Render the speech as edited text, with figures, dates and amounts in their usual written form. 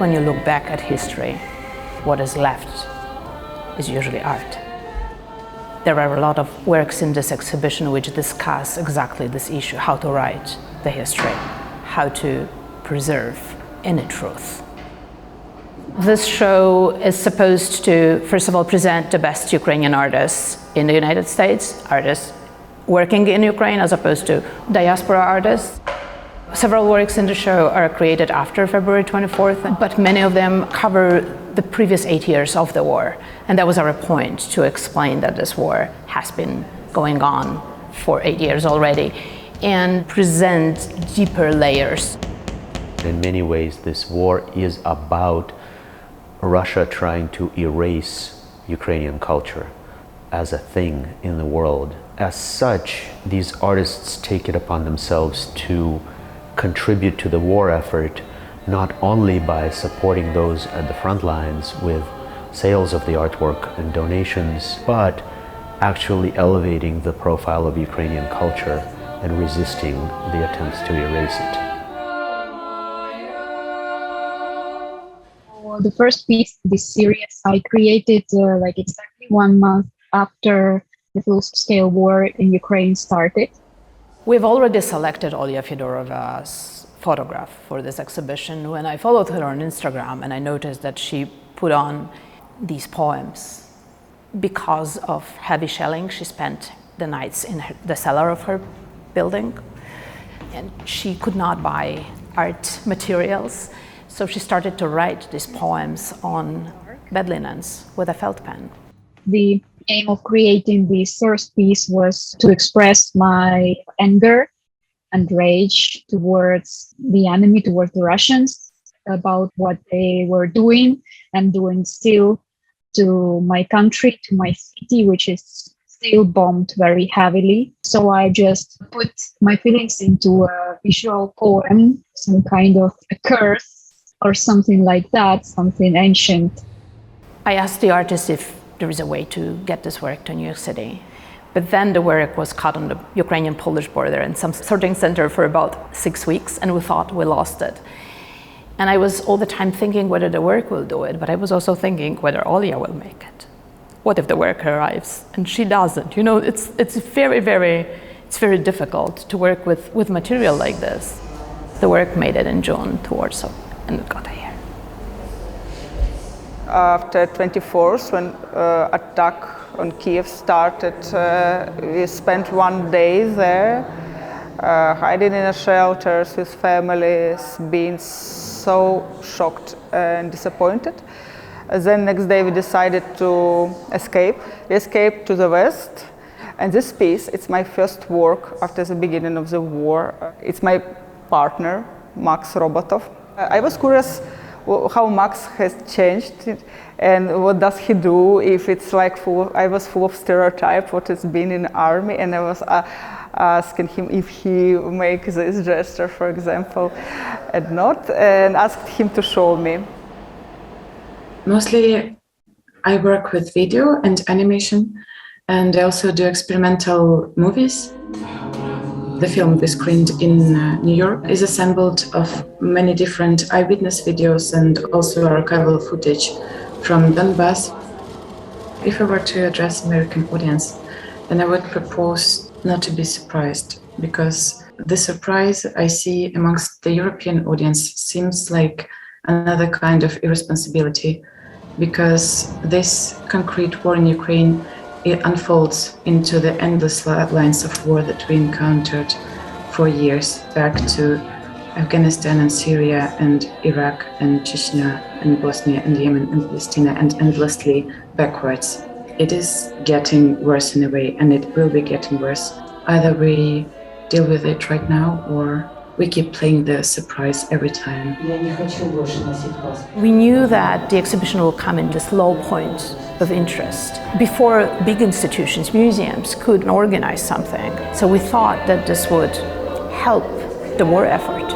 When you look back at history, what is left is usually art. There are a lot of works in this exhibition which discuss exactly this issue, how to write the history, how to preserve any truth. This show is supposed to, first of all, present the best Ukrainian artists in the United States, artists working in Ukraine as opposed to diaspora artists. Several works in the show are created after February 24th, but many of them cover the previous 8 years of the war. And that was our point, to explain that this war has been going on for 8 years already and present deeper layers. In many ways, this war is about Russia trying to erase Ukrainian culture as a thing in the world. As such, these artists take it upon themselves to contribute to the war effort, not only by supporting those at the front lines with sales of the artwork and donations, but actually elevating the profile of Ukrainian culture and resisting the attempts to erase it. The first piece of this series I created like exactly 1 month after the full-scale war in Ukraine started. We've already selected Olya Fedorova's photograph for this exhibition when I followed her on Instagram, and I noticed that she put on these poems. Because of heavy shelling, she spent the nights in the cellar of her building, and she could not buy art materials. So she started to write these poems on bed linens with a felt pen. The aim of creating this first piece was to express my anger and rage towards the enemy, towards the Russians, about what they were doing and doing still to my country, to my city, which is still bombed very heavily. So I just put my feelings into a visual poem, some kind of a curse, or something like that, something ancient. I asked the artist if there is a way to get this work to New York City. But then the work was caught on the Ukrainian-Polish border in some sorting center for about 6 weeks, and we thought we lost it. And I was all the time thinking whether the work will do it, but I was also thinking whether Olya will make it. What if the work arrives and she doesn't? You know, it's very difficult to work with material like this. The work made it in June to Warsaw, and it got here. After 24th, when attack on Kiev started, we spent 1 day there, hiding in the shelters with families, being so shocked and disappointed. Then next day we decided to escape. We escaped to the west, and this piece, it's my first work after the beginning of the war. It's my partner, Max Robotov. I was curious how Max has changed and what does he do, if it's like I was full of stereotype what has been in the army, and I was asking him if he makes this gesture, for example, and asked him to show me. Mostly I work with video and animation, and I also do experimental movies. The film we screened in New York is assembled of many different eyewitness videos and also archival footage from Donbass. If I were to address American audience, then I would propose not to be surprised, because the surprise I see amongst the European audience seems like another kind of irresponsibility, because this concrete war in Ukraine, it unfolds into the endless lines of war that we encountered for years, back to Afghanistan and Syria and Iraq and Chechnya and Bosnia and Yemen and Palestine, and endlessly backwards. It is getting worse in a way, and it will be getting worse. Either we deal with it right now, or we keep playing the surprise every time. We knew that the exhibition will come in this low point of interest before big institutions, museums, could organize something. So we thought that this would help the war effort.